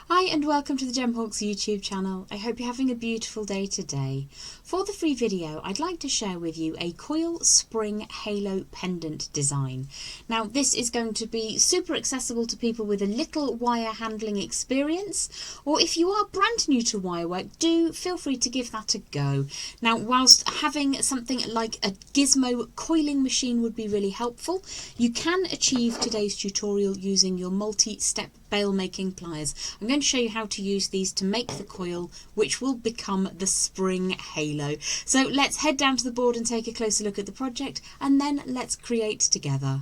Hi and welcome to the Gemhawks YouTube channel. I hope you're having a beautiful day today. For the free video, I'd like to share with you a Coil Spring Halo Pendant design. Now this is going to be super accessible to people with a little wire handling experience, or if you are brand new to wire work, do feel free to give that a go. Now whilst having something like a gizmo coiling machine would be really helpful, you can achieve today's tutorial using your multi-step bail making pliers. I'm going to show you how to use these to make the coil, which will become the Spring Halo. So let's head down to the board and take a closer look at the project, and then let's create together.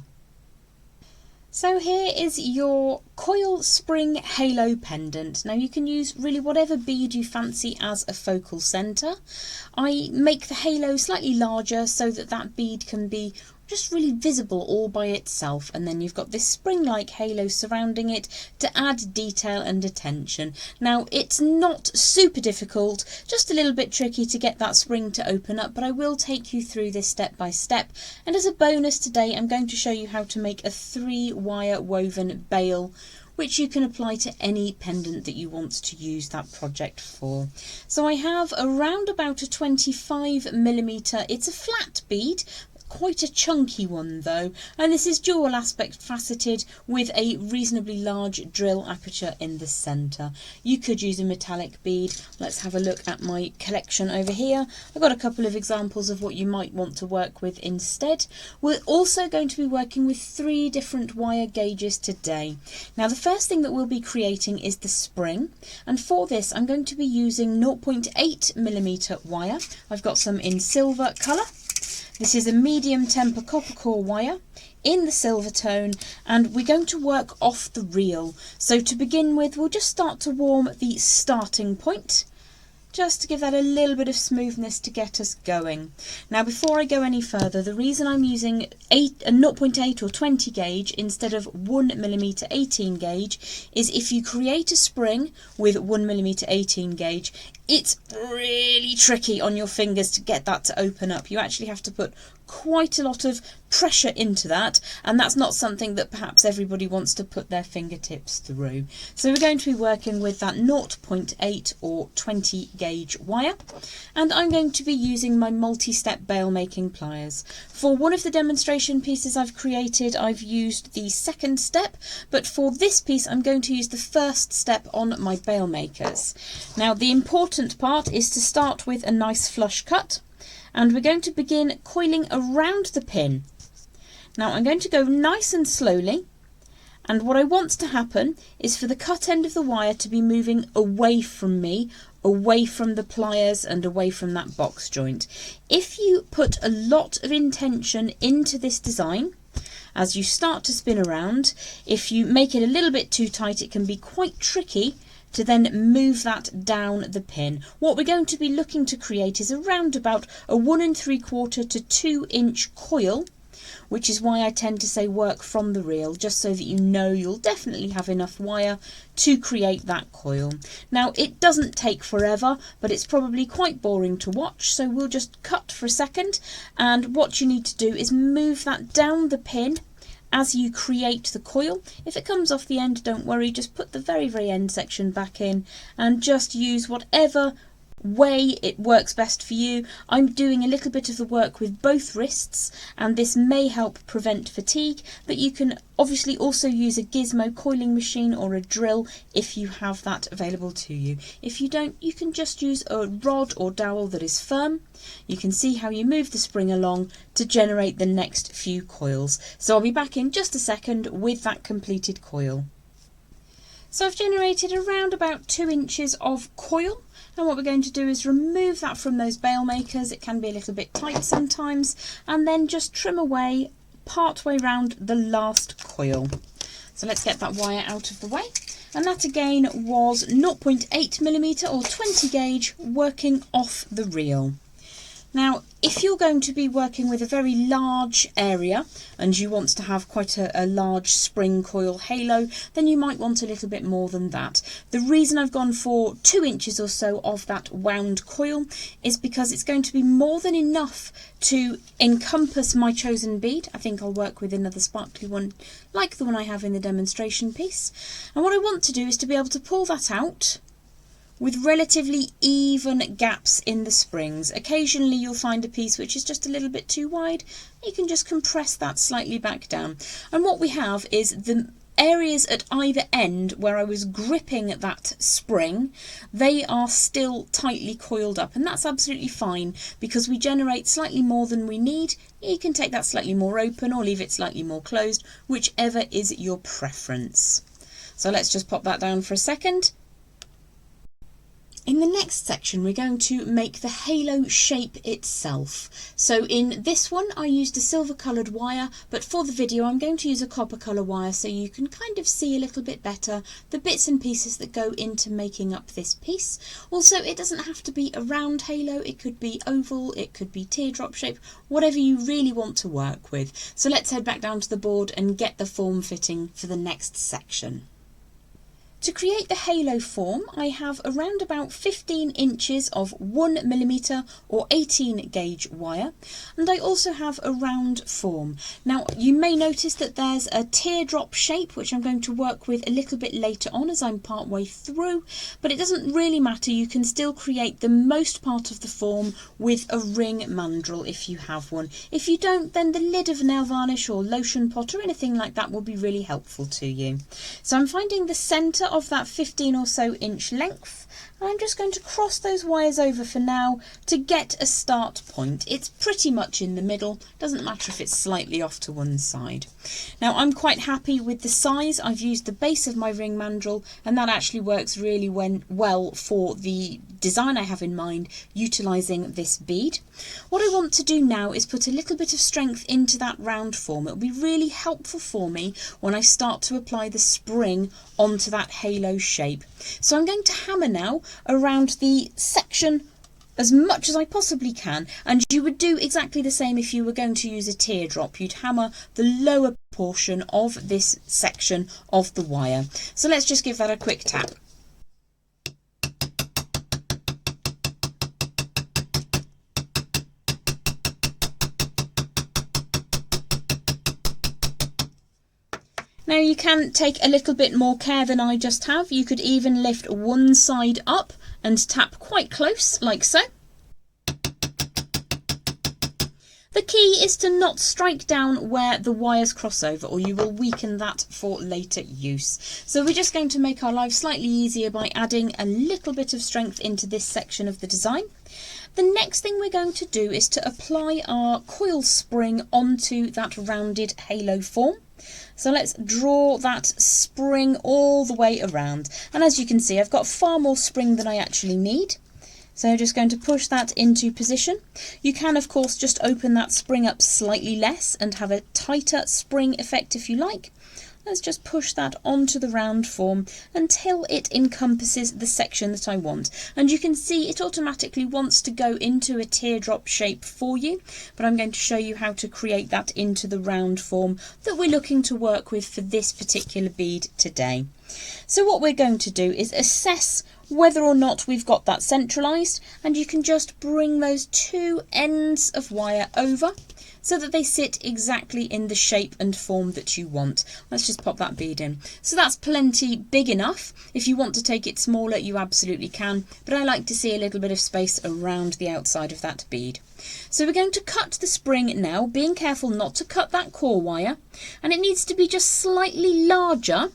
So here is your Coil Spring Halo Pendant. Now you can use really whatever bead you fancy as a focal centre. I make the halo slightly larger so that that bead can be just really visible all by itself, and then you've got this spring-like halo surrounding it to add detail and attention. Now it's not super difficult, just a little bit tricky to get that spring to open up, but I will take you through this step by step, and as a bonus today I'm going to show you how to make a 3-wire woven bail, which you can apply to any pendant that you want to use that project for. So I have around about a 25mm, it's a flat bead, quite a chunky one though, and this is dual aspect faceted with a reasonably large drill aperture in the centre. You could use a metallic bead. Let's have a look at my collection over here. I've got a couple of examples of what you might want to work with instead. We're also going to be working with 3 different wire gauges today. Now the first thing that we'll be creating is the spring, and for this I'm going to be using 0.8mm wire. I've got some in silver colour. This is a medium temper copper core wire in the silver tone, and we're going to work off the reel. So to begin with, we'll just start to warm the starting point, just to give that a little bit of smoothness to get us going. Now before I go any further, the reason I'm using a 0.8 or 20 gauge instead of 1mm 18 gauge is if you create a spring with 1mm 18 gauge, it's really tricky on your fingers to get that to open up. You actually have to put quite a lot of pressure into that, and that's not something that perhaps everybody wants to put their fingertips through. So we're going to be working with that 0.8 or 20 gauge wire, and I'm going to be using my multi-step bail making pliers. For one of the demonstration pieces I've created, I've used the second step, but for this piece I'm going to use the first step on my bail makers. Now the important part is to start with a nice flush cut, and we're going to begin coiling around the pin. Now I'm going to go nice and slowly, and what I want to happen is for the cut end of the wire to be moving away from me, away from the pliers and away from that box joint. If you put a lot of intention into this design, as you start to spin around, if you make it a little bit too tight, it can be quite tricky to then move that down the pin. What we're going to be looking to create is around about a 1 3/4 to 2 inch coil, which is why I tend to say work from the reel, just so that you know you'll definitely have enough wire to create that coil. Now it doesn't take forever, but it's probably quite boring to watch, so we'll just cut for a second, and what you need to do is move that down the pin as you create the coil. If it comes off the end, don't worry, just put the very end section back in and just use whatever way it works best for you. I'm doing a little bit of the work with both wrists, and this may help prevent fatigue, but you can obviously also use a gizmo coiling machine or a drill if you have that available to you. If you don't, you can just use a rod or dowel that is firm. You can see how you move the spring along to generate the next few coils. So I'll be back in just a second with that completed coil. So I've generated around about 2 inches of coil, and what we're going to do is remove that from those bail makers. It can be a little bit tight sometimes, and then just trim away part way round the last coil. So let's get that wire out of the way, and that again was 0.8mm or 20 gauge working off the reel. Now, if you're going to be working with a very large area and you want to have quite a large spring coil halo, then you might want a little bit more than that. The reason I've gone for 2 inches or so of that wound coil is because it's going to be more than enough to encompass my chosen bead. I think I'll work with another sparkly one like the one I have in the demonstration piece. And what I want to do is to be able to pull that out with relatively even gaps in the springs. Occasionally you'll find a piece which is just a little bit too wide. You can just compress that slightly back down. And what we have is the areas at either end where I was gripping that spring, they are still tightly coiled up, and that's absolutely fine because we generate slightly more than we need. You can take that slightly more open or leave it slightly more closed, whichever is your preference. So let's just pop that down for a second. In the next section, we're going to make the halo shape itself. So in this one, I used a silver coloured wire, but for the video, I'm going to use a copper colour wire so you can kind of see a little bit better the bits and pieces that go into making up this piece. Also, it doesn't have to be a round halo. It could be oval, it could be teardrop shape, whatever you really want to work with. So let's head back down to the board and get the form fitting for the next section. To create the halo form, I have around about 15 inches of 1mm or 18 gauge wire, and I also have a round form. Now, you may notice that there's a teardrop shape, which I'm going to work with a little bit later on as I'm part way through, but it doesn't really matter. You can still create the most part of the form with a ring mandrel if you have one. If you don't, then the lid of nail varnish or lotion pot or anything like that will be really helpful to you. So I'm finding the centre of that 15 or so inch length, and I'm just going to cross those wires over for now to get a start point. It's pretty much in the middle, doesn't matter if it's slightly off to one side. Now I'm quite happy with the size. I've used the base of my ring mandrel, and that actually works really well for the design I have in mind, utilising this bead. What I want to do now is put a little bit of strength into that round form. It'll be really helpful for me when I start to apply the spring onto that halo shape. So I'm going to hammer now around the section as much as I possibly can, and you would do exactly the same if you were going to use a teardrop. You'd hammer the lower portion of this section of the wire. So let's just give that a quick tap. Now you can take a little bit more care than I just have. You could even lift one side up and tap quite close, like so. The key is to not strike down where the wires cross over, or you will weaken that for later use. So we're just going to make our life slightly easier by adding a little bit of strength into this section of the design. The next thing we're going to do is to apply our coil spring onto that rounded halo form. So let's draw that spring all the way around. And as you can see, I've got far more spring than I actually need. So I'm just going to push that into position. You can, of course, just open that spring up slightly less and have a tighter spring effect if you like. Let's just push that onto the round form until it encompasses the section that I want. And you can see it automatically wants to go into a teardrop shape for you, but I'm going to show you how to create that into the round form that we're looking to work with for this particular bead today. So what we're going to do is assess whether or not we've got that centralised, and you can just bring those two ends of wire over so that they sit exactly in the shape and form that you want. Let's just pop that bead in. So that's plenty big enough. If you want to take it smaller, you absolutely can, but I like to see a little bit of space around the outside of that bead. So we're going to cut the spring now, being careful not to cut that core wire, and it needs to be just slightly larger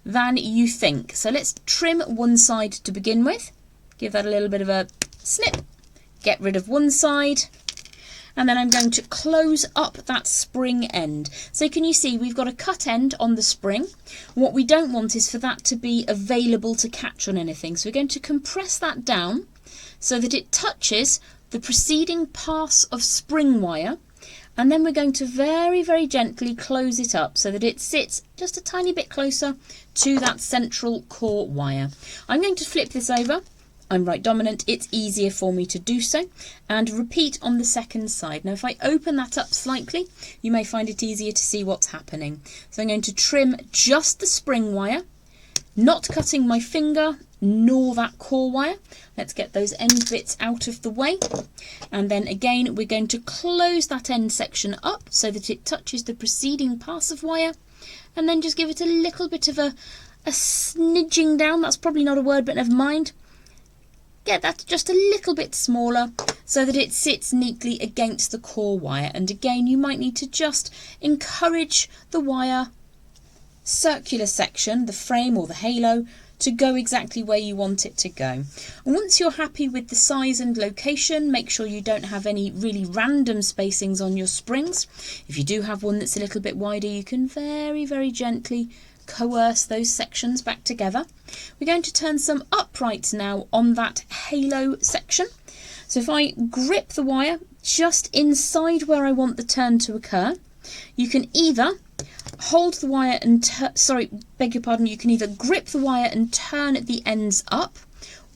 than you think. So let's trim one side to begin with. Give that a little bit of a snip. Get rid of one side. And then I'm going to close up that spring end. So can you see we've got a cut end on the spring. What we don't want is for that to be available to catch on anything. So we're going to compress that down so that it touches the preceding pass of spring wire. And then we're going to very, very gently close it up so that it sits just a tiny bit closer to that central core wire. I'm going to flip this over I'm right dominant, it's easier for me to do so, and repeat on the second side. Now if I open that up slightly, you may find it easier to see what's happening. So I'm going to trim just the spring wire, not cutting my finger nor that core wire. Let's get those end bits out of the way, and then again we're going to close that end section up so that it touches the preceding pass of wire, and then just give it a little bit of a snidging down. That's probably not a word, but never mind. Get that just a little bit smaller so that it sits neatly against the core wire. And again, you might need to just encourage the wire circular section, the frame or the halo, to go exactly where you want it to go. And once you're happy with the size and location, make sure you don't have any really random spacings on your springs. If you do have one that's a little bit wider, you can very, very gently coerce those sections back together. We're going to turn some uprights now on that halo section. So if I grip the wire just inside where I want the turn to occur, you can either hold the wire and you can either grip the wire and turn the ends up,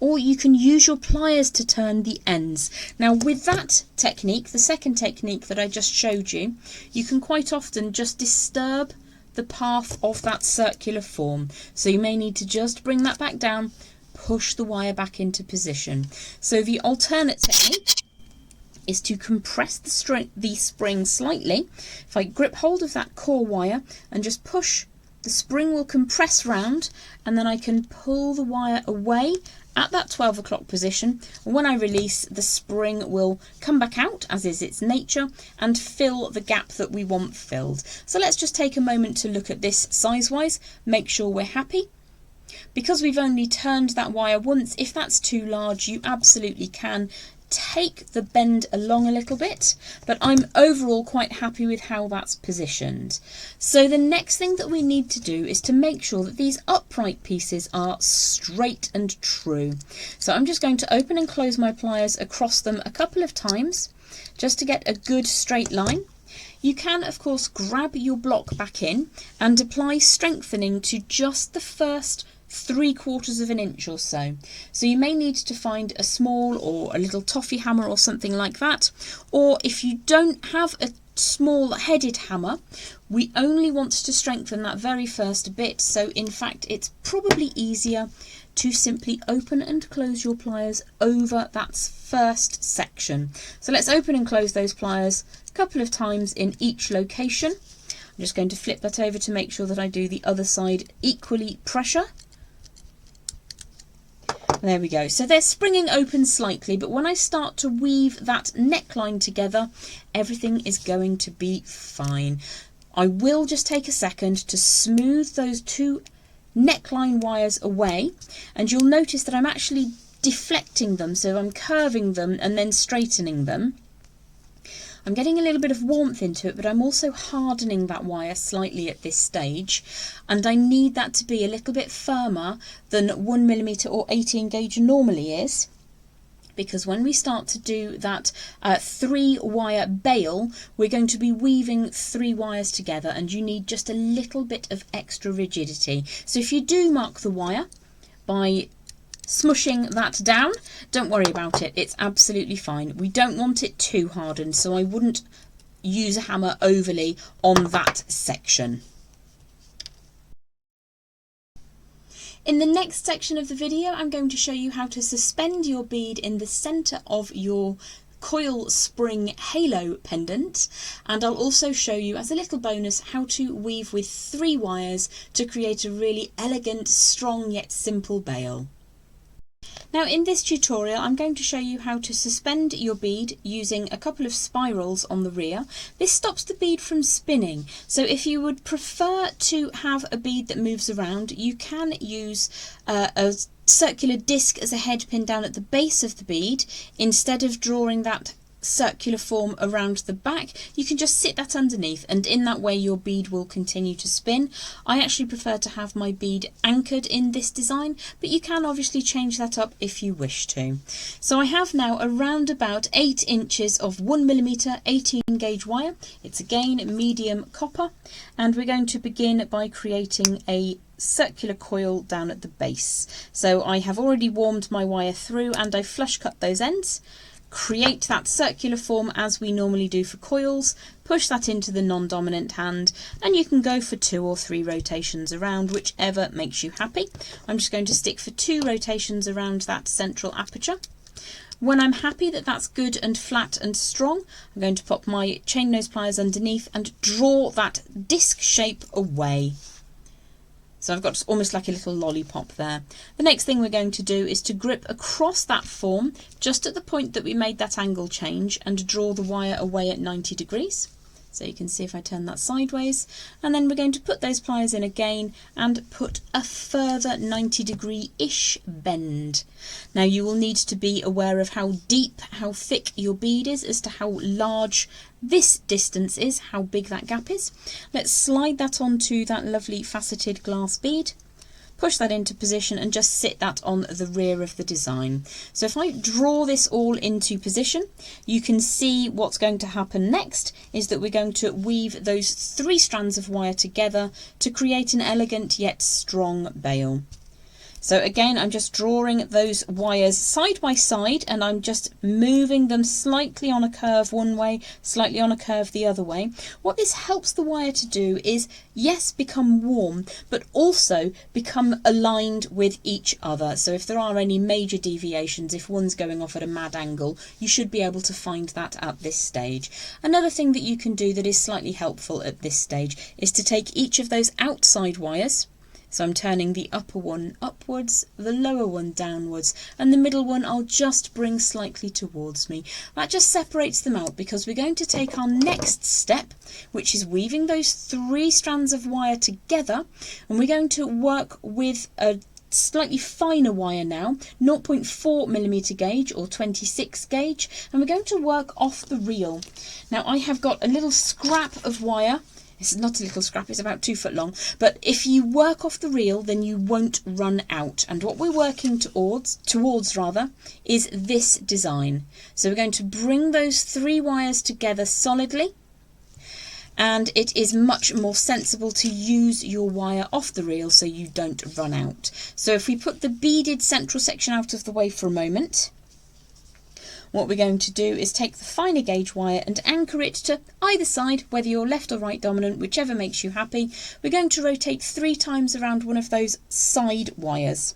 or you can use your pliers to turn the ends. Now with that technique, the second technique that I just showed you, you can quite often just disturb the path of that circular form. So you may need to just bring that back down, push the wire back into position. So the alternate technique is to compress the spring slightly. If I grip hold of that core wire and just push, the spring will compress round, and then I can pull the wire away at that 12 o'clock position. When I release, the spring will come back out, as is its nature, and fill the gap that we want filled. So let's just take a moment to look at this size-wise, make sure we're happy. Because we've only turned that wire once, if that's too large, you absolutely can take the bend along a little bit, but I'm overall quite happy with how that's positioned. So the next thing that we need to do is to make sure that these upright pieces are straight and true. So I'm just going to open and close my pliers across them a couple of times just to get a good straight line. You can of course grab your block back in and apply strengthening to just the first 3/4 of an inch or so. So you may need to find a small or a little toffee hammer or something like that, or if you don't have a small headed hammer, we only want to strengthen that very first bit. So in fact it's probably easier to simply open and close your pliers over that first section. So let's open and close those pliers a couple of times in each location. I'm just going to flip that over to make sure that I do the other side equally pressure. There we go. So they're springing open slightly, but when I start to weave that neckline together, everything is going to be fine. I will just take a second to smooth those two neckline wires away, and you'll notice that I'm actually deflecting them, so I'm curving them and then straightening them. I'm getting a little bit of warmth into it, but I'm also hardening that wire slightly at this stage, and I need that to be a little bit firmer than 1mm or 18 gauge normally is, because when we start to do that 3-wire bail, we're going to be weaving 3 wires together, and you need just a little bit of extra rigidity. So if you do mark the wire by smushing that down, don't worry about it, it's absolutely fine. We don't want it too hardened, so I wouldn't use a hammer overly on that section. In the next section of the video, I'm going to show you how to suspend your bead in the centre of your Coil Spring Halo Pendant, and I'll also show you as a little bonus how to weave with 3 wires to create a really elegant, strong yet simple bail. Now in this tutorial I'm going to show you how to suspend your bead using a couple of spirals on the rear. This stops the bead from spinning, so if you would prefer to have a bead that moves around, you can use a circular disc as a head pin down at the base of the bead instead of drawing that circular form around the back, you can just sit that underneath, and in that way your bead will continue to spin. I actually prefer to have my bead anchored in this design, but you can obviously change that up if you wish to. So I have now around about 8 inches of 1mm 18 gauge wire. It's again medium copper, and we're going to begin by creating a circular coil down at the base. So I have already warmed my wire through and I flush cut those ends. Create that circular form as we normally do for coils, push that into the non-dominant hand, and you can go for 2 or 3 rotations around, whichever makes you happy. I'm just going to stick for 2 rotations around that central aperture. When I'm happy that that's good and flat and strong, I'm going to pop my chain nose pliers underneath and draw that disc shape away. So I've got almost like a little lollipop there. The next thing we're going to do is to grip across that form just at the point that we made that angle change and draw the wire away at 90 degrees. So you can see if I turn that sideways, and then we're going to put those pliers in again and put a further 90-degree-ish bend. Now you will need to be aware of how deep, how thick your bead is as to how large this distance is, how big that gap is. Let's slide that onto that lovely faceted glass bead. Push that into position and just sit that on the rear of the design. So if I draw this all into position, you can see what's going to happen next is that we're going to weave those 3 strands of wire together to create an elegant yet strong bail. So again, I'm just drawing those wires side by side, and I'm just moving them slightly on a curve one way, slightly on a curve the other way. What this helps the wire to do is, yes, become warm, but also become aligned with each other. So if there are any major deviations, if one's going off at a mad angle, you should be able to find that at this stage. Another thing that you can do that is slightly helpful at this stage is to take each of those outside wires. So I'm turning the upper one upwards, the lower one downwards, and the middle one I'll just bring slightly towards me. That just separates them out because we're going to take our next step, which is weaving those 3 strands of wire together, and we're going to work with a slightly finer wire now, 0.4mm gauge or 26 gauge, and we're going to work off the reel. Now I have got a little scrap of wire. It's not a little scrap, it's about 2 foot long, but if you work off the reel then you won't run out, and what we're working towards is this design. So we're going to bring those 3 wires together solidly, and it is much more sensible to use your wire off the reel so you don't run out. So if we put the beaded central section out of the way for a moment, what we're going to do is take the finer gauge wire and anchor it to either side, whether you're left or right dominant, whichever makes you happy. We're going to rotate 3 times around one of those side wires.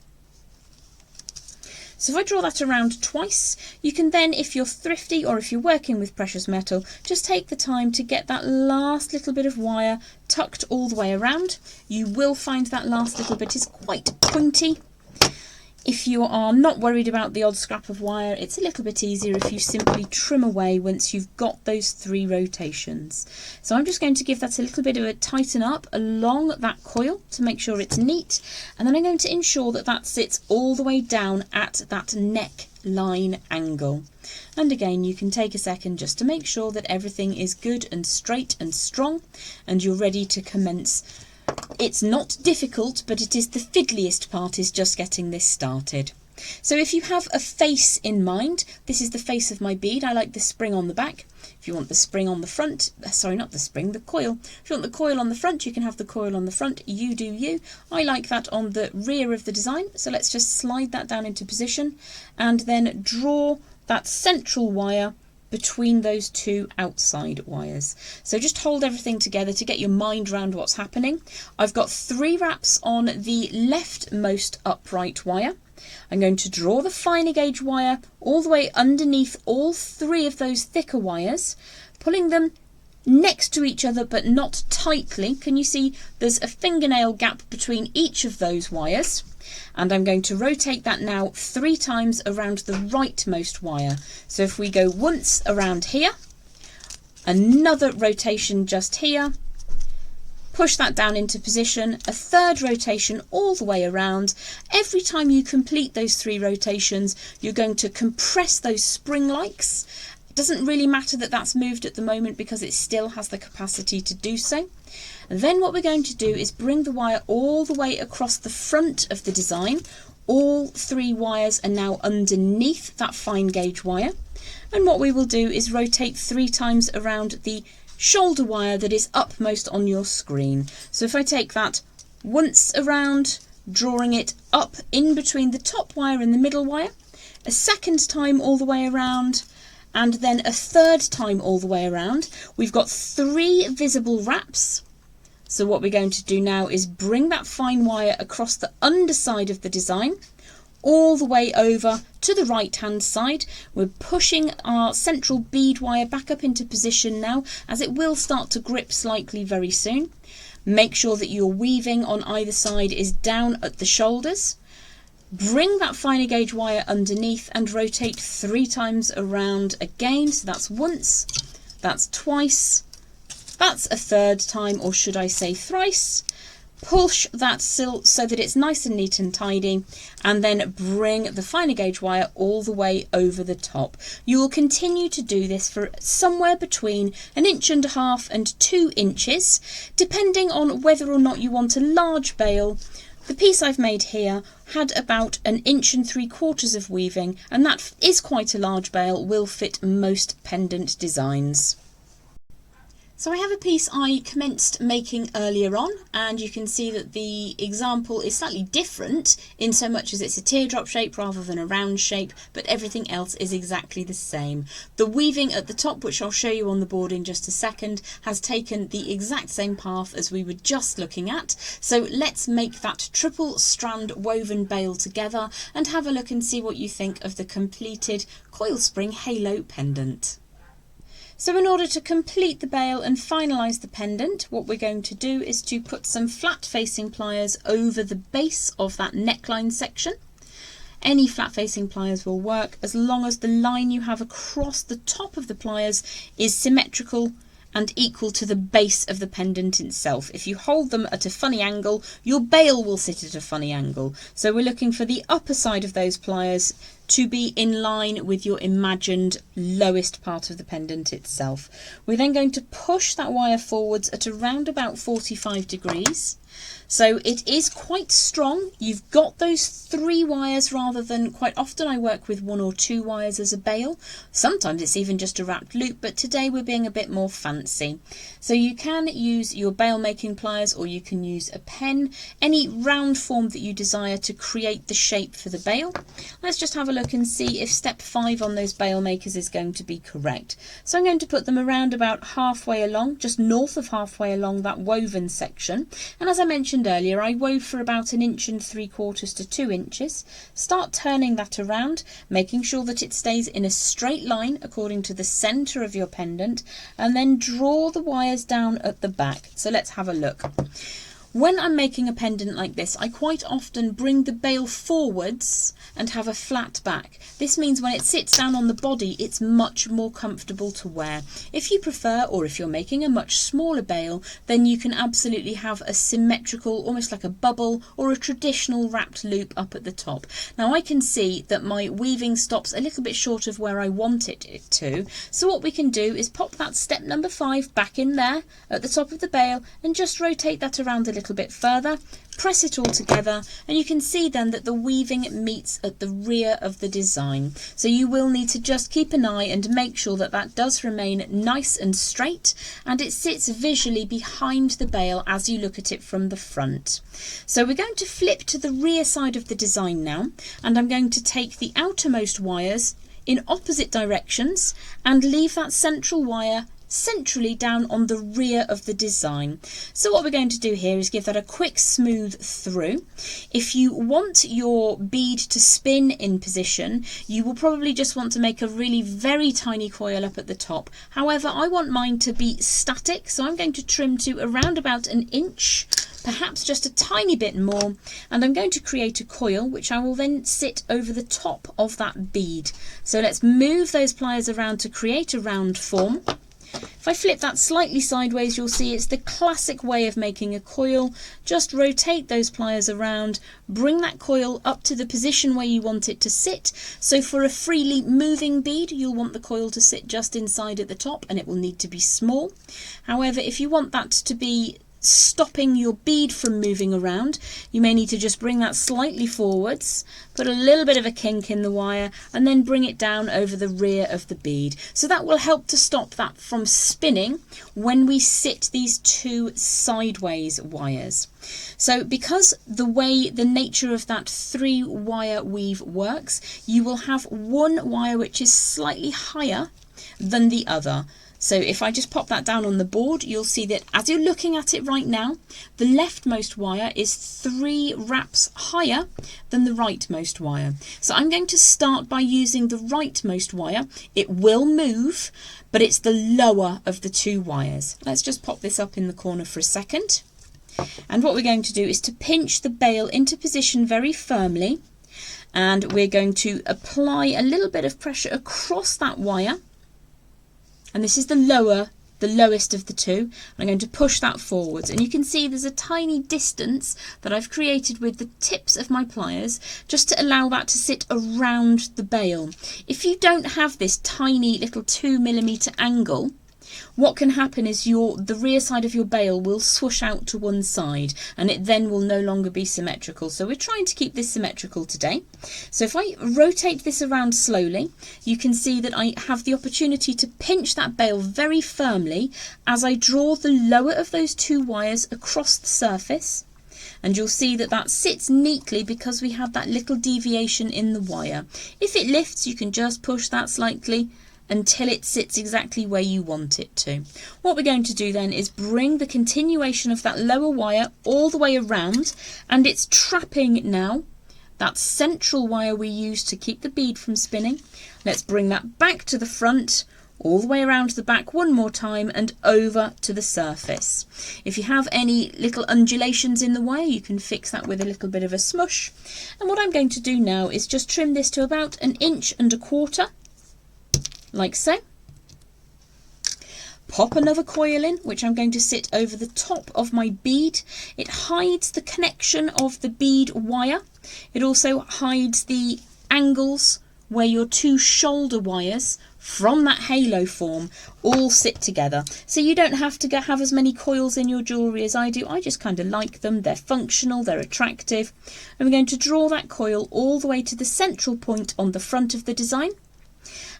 So if I draw that around twice, you can then, if you're thrifty or if you're working with precious metal, just take the time to get that last little bit of wire tucked all the way around. You will find that last little bit is quite pointy. If you are not worried about the odd scrap of wire, it's a little bit easier if you simply trim away once you've got those 3 rotations. So I'm just going to give that a little bit of a tighten up along that coil to make sure it's neat, and then I'm going to ensure that that sits all the way down at that neck line angle. And again, you can take a second just to make sure that everything is good and straight and strong and you're ready to commence. It's not difficult, but it is the fiddliest part, is just getting this started. So if you have a face in mind, this is the face of my bead. I like the spring on the back. If you want the spring on the front, sorry, not the spring, the coil. If you want the coil on the front, you can have the coil on the front. You do you. I like that on the rear of the design. So let's just slide that down into position and then draw that central wire between those 2 outside wires. So just hold everything together to get your mind around what's happening. I've got 3 wraps on the leftmost upright wire. I'm going to draw the finer gauge wire all the way underneath all 3 of those thicker wires, pulling them next to each other but not tightly. Can you see there's a fingernail gap between each of those wires? And I'm going to rotate that now 3 times around the rightmost wire. So if we go once around here, another rotation just here, push that down into position, a 3rd rotation all the way around. Every time you complete those 3 rotations, you're going to compress those spring likes It doesn't really matter that that's moved at the moment because it still has the capacity to do so. Then what we're going to do is bring the wire all the way across the front of the design. All 3 wires are now underneath that fine gauge wire. And what we will do is rotate 3 times around the shoulder wire that is upmost on your screen. So if I take that once around, drawing it up in between the top wire and the middle wire, a second time all the way around, and then a third time all the way around, we've got 3 visible wraps. So what we're going to do now is bring that fine wire across the underside of the design, all the way over to the right hand side. We're pushing our central bead wire back up into position now, as it will start to grip slightly very soon. Make sure that your weaving on either side is down at the shoulders. Bring that finer gauge wire underneath and rotate 3 times around again. So that's once, that's twice, that's a third time, or should I say thrice. Push that so that it's nice and neat and tidy, and then bring the finer gauge wire all the way over the top. You will continue to do this for somewhere between 1.5 inches and 2 inches, depending on whether or not you want a large bail. The piece I've made here had about 1.75 inches of weaving, and that is quite a large bail, will fit most pendant designs. So I have a piece I commenced making earlier on, and you can see that the example is slightly different in so much as it's a teardrop shape rather than a round shape, but everything else is exactly the same. The weaving at the top, which I'll show you on the board in just a second, has taken the exact same path as we were just looking at. So let's make that triple strand woven bail together and have a look and see what you think of the completed Coil Spring Halo Pendant. So in order to complete the bail and finalise the pendant, what we're going to do is to put some flat facing pliers over the base of that neckline section. Any flat facing pliers will work as long as the line you have across the top of the pliers is symmetrical and equal to the base of the pendant itself. If you hold them at a funny angle, your bail will sit at a funny angle. So we're looking for the upper side of those pliers to be in line with your imagined lowest part of the pendant itself. We're then going to push that wire forwards at around about 45 degrees. So it is quite strong. You've got those 3 wires rather than, quite often I work with 1 or 2 wires as a bail. Sometimes it's even just a wrapped loop, but today we're being a bit more fancy. So you can use your bail making pliers, or you can use a pen, any round form that you desire to create the shape for the bail. Let's just have a look and see if step 5 on those bail makers is going to be correct. So I'm going to put them around about halfway along, just north of halfway along that woven section. And as I mentioned earlier, I wove for about 1.75 inches to 2 inches. Start turning that around, making sure that it stays in a straight line according to the centre of your pendant, and then draw the wires down at the back. So let's have a look. When I'm making a pendant like this, I quite often bring the bail forwards and have a flat back. This means when it sits down on the body, it's much more comfortable to wear. If you prefer, or if you're making a much smaller bail, then you can absolutely have a symmetrical, almost like a bubble or a traditional wrapped loop up at the top. Now I can see that my weaving stops a little bit short of where I want it to. So what we can do is pop that step number 5 back in there at the top of the bail and just rotate that around a little bit further, press it all together, and you can see then that the weaving meets at the rear of the design. So you will need to just keep an eye and make sure that that does remain nice and straight, and it sits visually behind the bail as you look at it from the front. So we're going to flip to the rear side of the design now, and I'm going to take the outermost wires in opposite directions and leave that central wire centrally down on the rear of the design. So what we're going to do here is give that a quick smooth through. If you want your bead to spin in position, you will probably just want to make a really very tiny coil up at the top. However, I want mine to be static, so I'm going to trim to around about 1 inch, perhaps just a tiny bit more, and I'm going to create a coil which I will then sit over the top of that bead. So let's move those pliers around to create a round form. If I flip that slightly sideways, you'll see it's the classic way of making a coil. Just rotate those pliers around, bring that coil up to the position where you want it to sit. So for a freely moving bead, you'll want the coil to sit just inside at the top, and it will need to be small. However, if you want that to be stopping your bead from moving around, you may need to just bring that slightly forwards, put a little bit of a kink in the wire, and then bring it down over the rear of the bead. So that will help to stop that from spinning when we sit these two sideways wires. So because the nature of that 3-wire weave works, you will have one wire which is slightly higher than the other. So if I just pop that down on the board, you'll see that as you're looking at it right now, the leftmost wire is 3 wraps higher than the rightmost wire. So I'm going to start by using the rightmost wire. It will move, but it's the lower of the 2 wires. Let's just pop this up in the corner for a second. And what we're going to do is to pinch the bail into position very firmly. And we're going to apply a little bit of pressure across that wire. And this is the lowest of the 2. I'm going to push that forwards, and you can see there's a tiny distance that I've created with the tips of my pliers just to allow that to sit around the bail. If you don't have this tiny little 2mm angle, what can happen is the rear side of your bail will swoosh out to one side, and it then will no longer be symmetrical. So we're trying to keep this symmetrical today. So if I rotate this around slowly, you can see that I have the opportunity to pinch that bail very firmly as I draw the lower of those 2 wires across the surface. And you'll see that that sits neatly because we have that little deviation in the wire. If it lifts, you can just push that slightly until it sits exactly where you want it to. What we're going to do then is bring the continuation of that lower wire all the way around, and it's trapping now that central wire we used to keep the bead from spinning. Let's bring that back to the front, all the way around the back one more time and over to the surface. If you have any little undulations in the wire, you can fix that with a little bit of a smush. And what I'm going to do now is just trim this to about 1.25 inches, like so. Pop another coil in, which I'm going to sit over the top of my bead. It hides the connection of the bead wire. It also hides the angles where your 2 shoulder wires from that halo form all sit together. So you don't have to have as many coils in your jewellery as I do. I just kind of like them. They're functional, they're attractive. And we're going to draw that coil all the way to the central point on the front of the design.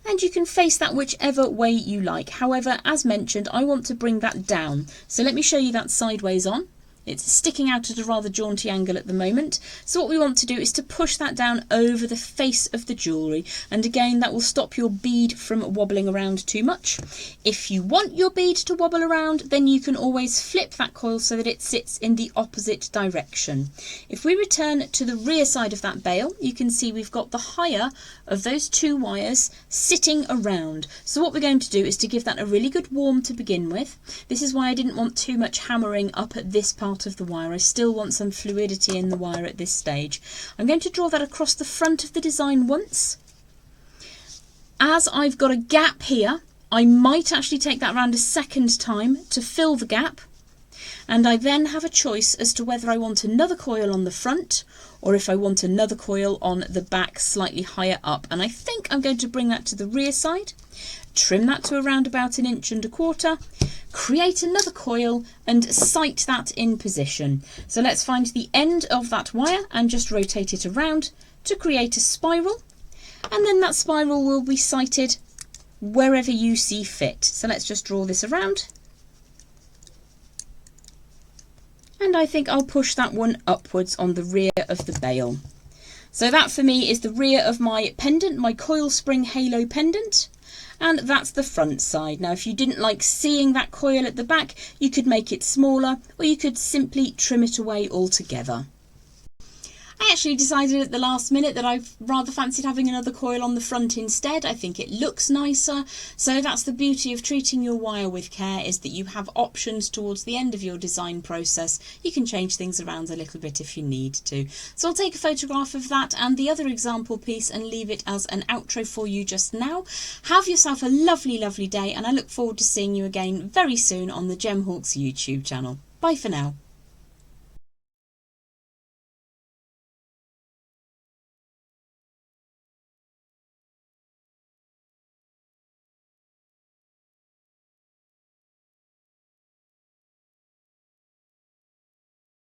And you can face that whichever way you like. However, as mentioned, I want to bring that down. So let me show you that sideways on. It's sticking out at a rather jaunty angle at the moment. So what we want to do is to push that down over the face of the jewellery. And again, that will stop your bead from wobbling around too much. If you want your bead to wobble around, then you can always flip that coil so that it sits in the opposite direction. If we return to the rear side of that bail, you can see we've got the higher of those 2 wires sitting around. So what we're going to do is to give that a really good warm to begin with. This is why I didn't want too much hammering up at this part of the wire. I still want some fluidity in the wire at this stage. I'm going to draw that across the front of the design once. As I've got a gap here, I might actually take that around a second time to fill the gap, and I then have a choice as to whether I want another coil on the front or if I want another coil on the back slightly higher up. And I think I'm going to bring that to the rear side, trim that to around about 1.25 inches, create another coil and sight that in position. So let's find the end of that wire and just rotate it around to create a spiral, and then that spiral will be sighted wherever you see fit. So let's just draw this around, and I think I'll push that one upwards on the rear of the bail. So that for me is the rear of my pendant, my Coil Spring Halo Pendant. And that's the front side. Now, if you didn't like seeing that coil at the back, you could make it smaller, or you could simply trim it away altogether. I actually decided at the last minute that I've rather fancied having another coil on the front instead. I think it looks nicer. So that's the beauty of treating your wire with care, is that you have options towards the end of your design process. You can change things around a little bit if you need to. So I'll take a photograph of that and the other example piece and leave it as an outro for you just now. Have yourself a lovely, lovely day, and I look forward to seeing you again very soon on the Gemhawks YouTube channel. Bye for now.